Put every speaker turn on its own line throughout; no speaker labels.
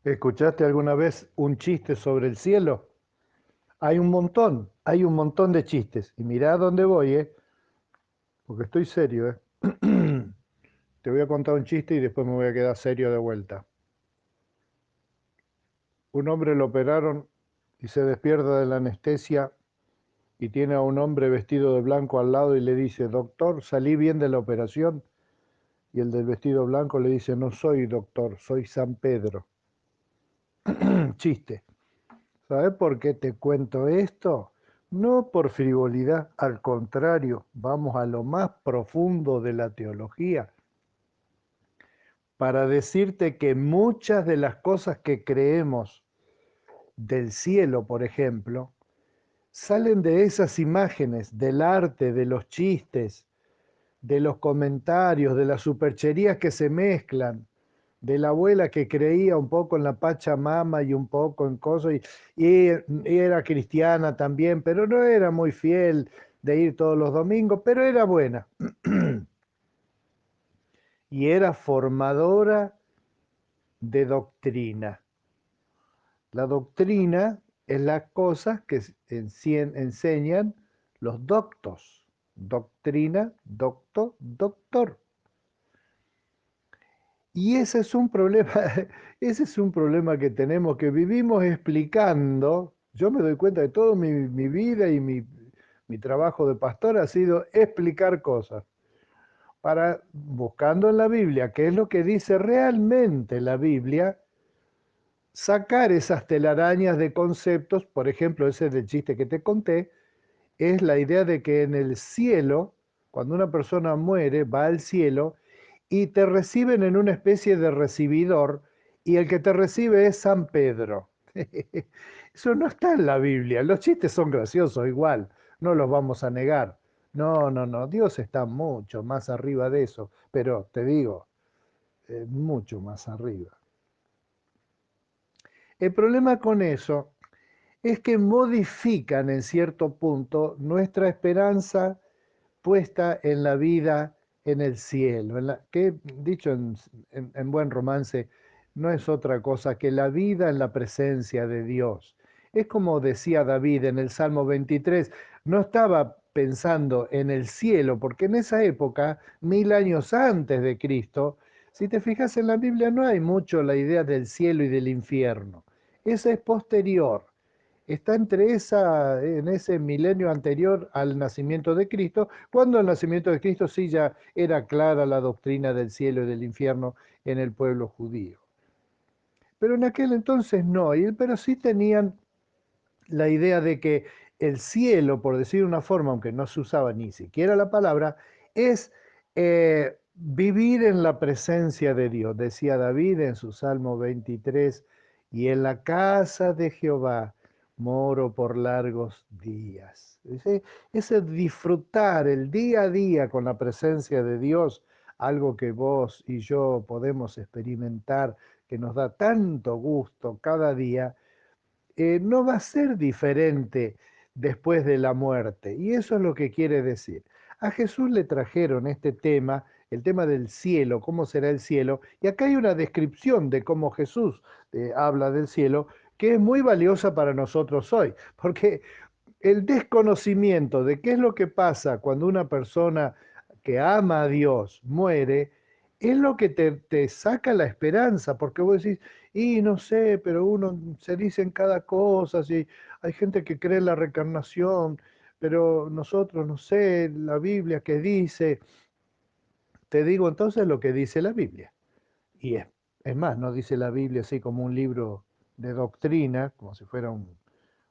¿Escuchaste alguna vez un chiste sobre el cielo? Hay un montón de chistes. Y mirá a dónde voy, ¿eh? Porque estoy serio, ¿eh? Te voy a contar un chiste y después me voy a quedar serio de vuelta. Un hombre lo operaron y se despierta de la anestesia y tiene a un hombre vestido de blanco al lado y le dice, doctor, salí bien de la operación. Y el del vestido blanco le dice, no soy doctor, soy San Pedro. Chiste. ¿Sabes por qué te cuento esto? No por frivolidad, al contrario, vamos a lo más profundo de la teología para decirte que muchas de las cosas que creemos del cielo, por ejemplo, salen de esas imágenes, del arte, de los chistes, de los comentarios, de las supercherías que se mezclan, de la abuela que creía un poco en la Pachamama y un poco en cosas, y era cristiana también, pero no era muy fiel de ir todos los domingos, pero era buena y era formadora de doctrina. La doctrina es las cosas que enseñan los doctos. Doctrina, docto, doctor. Y ese es un problema, ese es un problema que tenemos, que vivimos explicando. Yo me doy cuenta de toda mi vida y mi trabajo de pastor ha sido explicar cosas, para, buscando en la Biblia qué es lo que dice realmente la Biblia, sacar esas telarañas de conceptos, por ejemplo, ese del chiste que te conté, es la idea de que en el cielo, cuando una persona muere, va al cielo y te reciben en una especie de recibidor y el que te recibe es San Pedro. Eso no está en la Biblia. Los chistes son graciosos igual, no los vamos a negar. No, no, no, Dios está mucho más arriba de eso, pero te digo, mucho más arriba. El problema con eso es que modifican en cierto punto nuestra esperanza puesta en la vida en el cielo, que dicho en buen romance, no es otra cosa que la vida en la presencia de Dios. Es como decía David en el Salmo 23, no estaba pensando en el cielo, porque en esa época, 1000 años antes de Cristo, si te fijas en la Biblia no hay mucho la idea del cielo y del infierno. Esa es posterior, está en ese milenio anterior al nacimiento de Cristo, cuando el nacimiento de Cristo sí ya era clara la doctrina del cielo y del infierno en el pueblo judío. Pero en aquel entonces no, pero sí tenían la idea de que el cielo, por decir una forma, aunque no se usaba ni siquiera la palabra, es vivir en la presencia de Dios. Decía David en su Salmo 23, y en la casa de Jehová moro por largos días. Ese disfrutar el día a día con la presencia de Dios, algo que vos y yo podemos experimentar, que nos da tanto gusto cada día, no va a ser diferente después de la muerte. Y eso es lo que quiere decir. A Jesús le trajeron este tema, el tema del cielo, cómo será el cielo, y acá hay una descripción de cómo Jesús habla del cielo, que es muy valiosa para nosotros hoy, porque el desconocimiento de qué es lo que pasa cuando una persona que ama a Dios muere, es lo que te saca la esperanza, porque vos decís, y no sé, pero uno se dice en cada cosa, si hay gente que cree en la reencarnación, pero nosotros no sé, la Biblia que dice, te digo entonces lo que dice la Biblia. Y es más, no dice la Biblia así como un libro de doctrina, como si fuera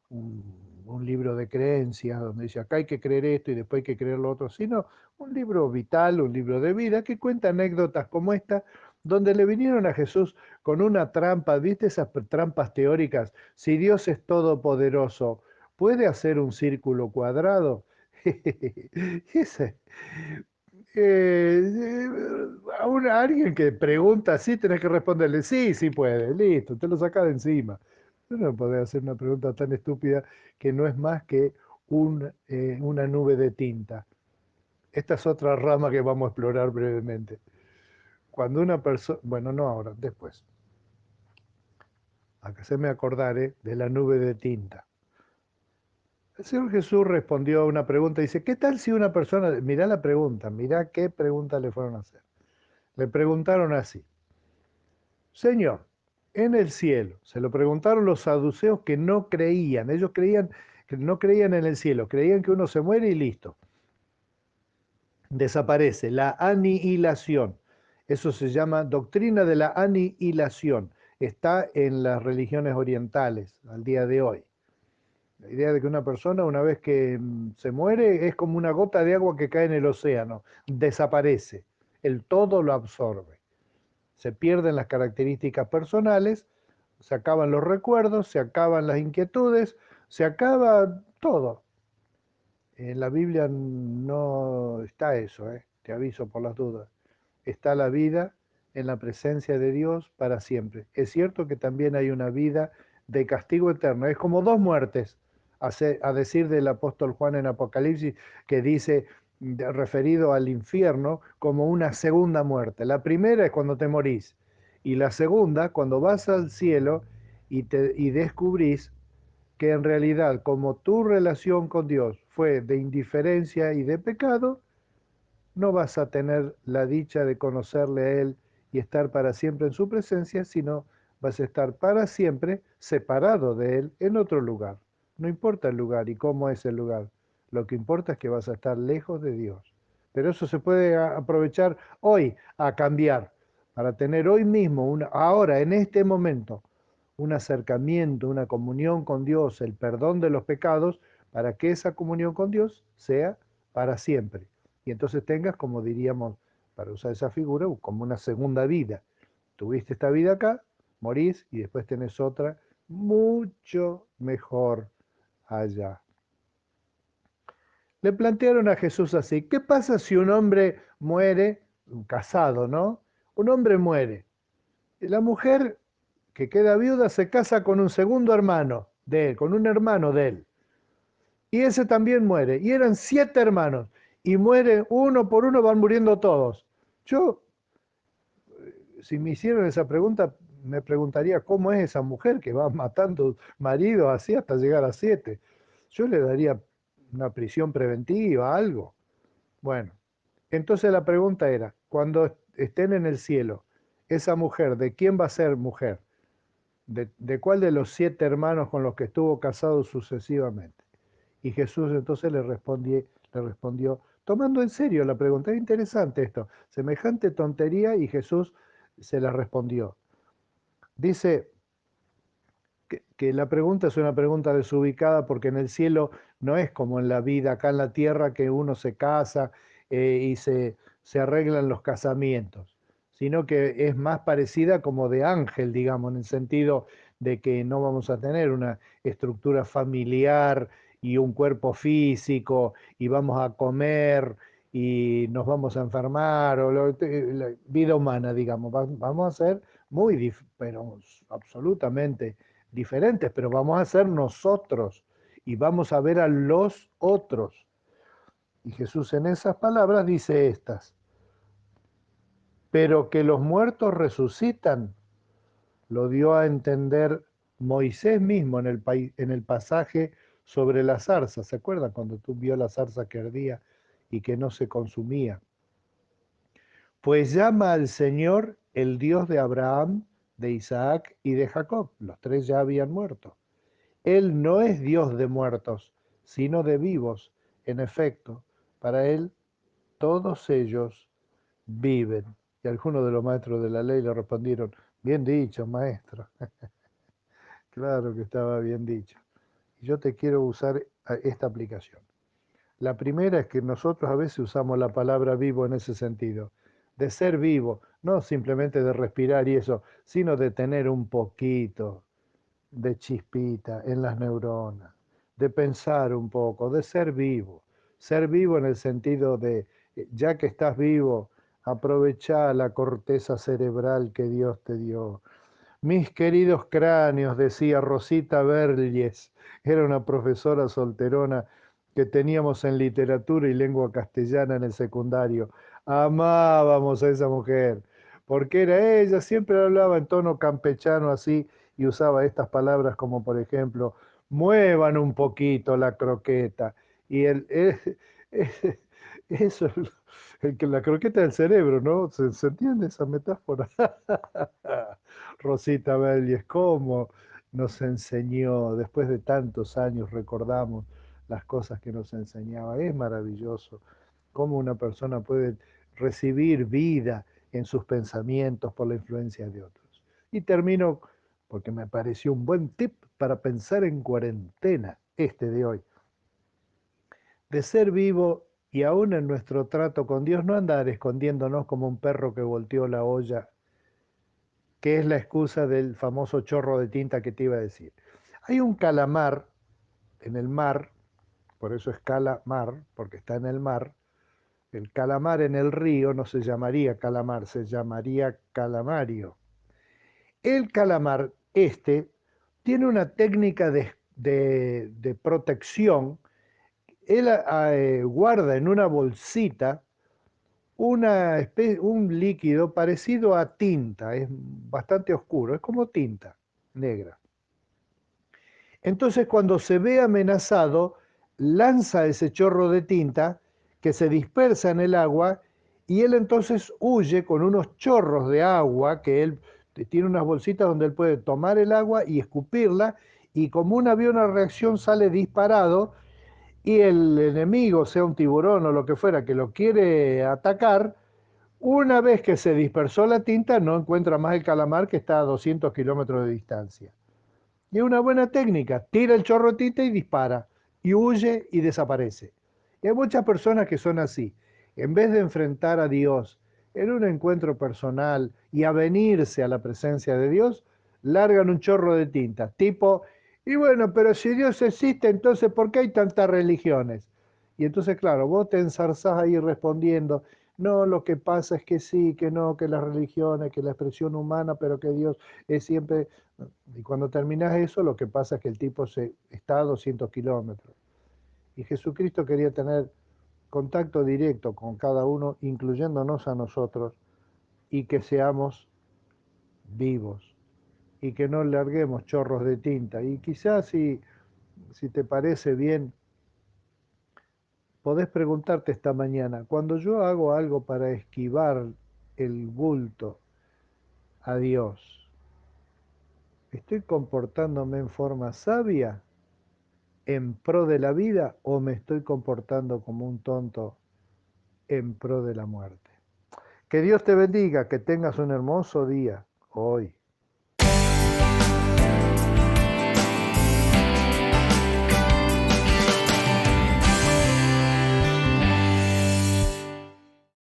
un libro de creencias, donde dice acá hay que creer esto y después hay que creer lo otro, sino un libro vital, un libro de vida que cuenta anécdotas como esta, donde le vinieron a Jesús con una trampa, ¿viste esas trampas teóricas? Si Dios es todopoderoso, ¿puede hacer un círculo cuadrado? Ese, a alguien que pregunta así, tenés que responderle, sí, sí puede, listo, te lo sacas de encima. Tú no podés hacer una pregunta tan estúpida que no es más que una nube de tinta. Esta es otra rama que vamos a explorar brevemente. Cuando una persona, bueno, no ahora, después. Haceme acordar, de la nube de tinta. El Señor Jesús respondió a una pregunta, dice, ¿qué tal si una persona, mirá la pregunta, mirá qué pregunta le fueron a hacer? Le preguntaron así, Señor, en el cielo, se lo preguntaron los saduceos que no creían, ellos creían que no creían en el cielo, creían que uno se muere y listo, desaparece, la anihilación. Eso se llama doctrina de la anihilación. Está en las religiones orientales al día de hoy. La idea de que una persona, una vez que se muere, es como una gota de agua que cae en el océano, desaparece, el todo lo absorbe. Se pierden las características personales, se acaban los recuerdos, se acaban las inquietudes, se acaba todo. En la Biblia no está eso, te aviso por las dudas. Está la vida en la presencia de Dios para siempre. Es cierto que también hay una vida de castigo eterno. Es como dos muertes, a decir del apóstol Juan en Apocalipsis, que dice, referido al infierno, como una segunda muerte. La primera es cuando te morís, y la segunda, cuando vas al cielo y descubrís que en realidad, como tu relación con Dios fue de indiferencia y de pecado, no vas a tener la dicha de conocerle a Él y estar para siempre en su presencia, sino vas a estar para siempre separado de Él en otro lugar. No importa el lugar y cómo es el lugar, lo que importa es que vas a estar lejos de Dios. Pero eso se puede aprovechar hoy a cambiar, para tener hoy mismo, ahora, en este momento, un acercamiento, una comunión con Dios, el perdón de los pecados, para que esa comunión con Dios sea para siempre. Y entonces tengas, como diríamos, para usar esa figura, como una segunda vida. Tuviste esta vida acá, morís y después tenés otra mucho mejor allá. Le plantearon a Jesús así, ¿qué pasa si un hombre muere, un casado, ¿no? Un hombre muere. Y la mujer que queda viuda se casa con un segundo hermano de él, con un hermano de él. Y ese también muere. Y eran 7 hermanos. Y mueren uno por uno, van muriendo todos. Yo, si me hicieran esa pregunta, me preguntaría cómo es esa mujer que va matando maridos así hasta llegar a 7. Yo le daría una prisión preventiva, algo. Bueno, entonces la pregunta era, cuando estén en el cielo, esa mujer, ¿de quién va a ser mujer? ¿De cuál de los 7 hermanos con los que estuvo casado sucesivamente? Y Jesús entonces le respondió, tomando en serio la pregunta. Es interesante esto, semejante tontería y Jesús se la respondió. Dice que la pregunta es una pregunta desubicada porque en el cielo no es como en la vida, acá en la tierra, que uno se casa y se arreglan los casamientos, sino que es más parecida como de ángel, digamos, en el sentido de que no vamos a tener una estructura familiar y un cuerpo físico y vamos a comer y nos vamos a enfermar, o la vida humana, digamos, vamos a ser pero absolutamente diferentes, pero vamos a ser nosotros y vamos a ver a los otros. Y Jesús en esas palabras dice estas, pero que los muertos resucitan, lo dio a entender Moisés mismo en el pasaje sobre la zarza. ¿Se acuerdan cuando tú vio la zarza que ardía y que no se consumía? Pues llama al Señor el Dios de Abraham, de Isaac y de Jacob. Los 3 ya habían muerto. Él no es Dios de muertos, sino de vivos. En efecto, para Él todos ellos viven. Y algunos de los maestros de la ley le respondieron, bien dicho, maestro. Claro que estaba bien dicho. Y yo te quiero usar esta aplicación. La primera es que nosotros a veces usamos la palabra vivo en ese sentido, de ser vivo, no simplemente de respirar y eso, sino de tener un poquito de chispita en las neuronas, de pensar un poco, de ser vivo en el sentido de, ya que estás vivo, aprovecha la corteza cerebral que Dios te dio. Mis queridos cráneos, decía Rosita Berlies, era una profesora solterona que teníamos en literatura y lengua castellana en el secundario. Amábamos a esa mujer, porque era ella, siempre hablaba en tono campechano así, y usaba estas palabras como por ejemplo, muevan un poquito la croqueta. Y eso es que la croqueta del cerebro, ¿no? ¿Se entiende esa metáfora? Rosita Belli, cómo nos enseñó, después de tantos años recordamos las cosas que nos enseñaba. Es maravilloso cómo una persona puede recibir vida en sus pensamientos por la influencia de otros. Y termino porque me pareció un buen tip para pensar en cuarentena, este de hoy, de ser vivo y aún en nuestro trato con Dios, no andar escondiéndonos como un perro que volteó la olla, que es la excusa del famoso chorro de tinta que te iba a decir. Hay un calamar en el mar, por eso es calamar, porque está en el mar. El calamar en el río no se llamaría calamar, se llamaría calamario. El calamar tiene una técnica de protección. Él guarda en una bolsita un líquido parecido a tinta, es bastante oscuro, es como tinta negra. Entonces cuando se ve amenazado, lanza ese chorro de tinta que se dispersa en el agua y él entonces huye con unos chorros de agua que él tiene unas bolsitas donde él puede tomar el agua y escupirla y como un avión a reacción sale disparado y el enemigo, sea un tiburón o lo que fuera, que lo quiere atacar, una vez que se dispersó la tinta no encuentra más el calamar que está a 200 kilómetros de distancia. Y es una buena técnica, tira el chorro de tinta y dispara, y huye y desaparece. Y hay muchas personas que son así. En vez de enfrentar a Dios en un encuentro personal y avenirse a la presencia de Dios, largan un chorro de tinta, tipo, y bueno, pero si Dios existe, entonces ¿por qué hay tantas religiones? Y entonces, claro, vos te enzarzás ahí respondiendo, no, lo que pasa es que sí, que no, que las religiones, que la expresión humana, pero que Dios es siempre... Y cuando terminas eso, lo que pasa es que el tipo está a 200 kilómetros. Y Jesucristo quería tener contacto directo con cada uno, incluyéndonos a nosotros, y que seamos vivos, y que no larguemos chorros de tinta. Y quizás si te parece bien, podés preguntarte esta mañana, cuando yo hago algo para esquivar el bulto a Dios, ¿estoy comportándome en forma sabia en pro de la vida o me estoy comportando como un tonto en pro de la muerte? Que Dios te bendiga, que tengas un hermoso día hoy.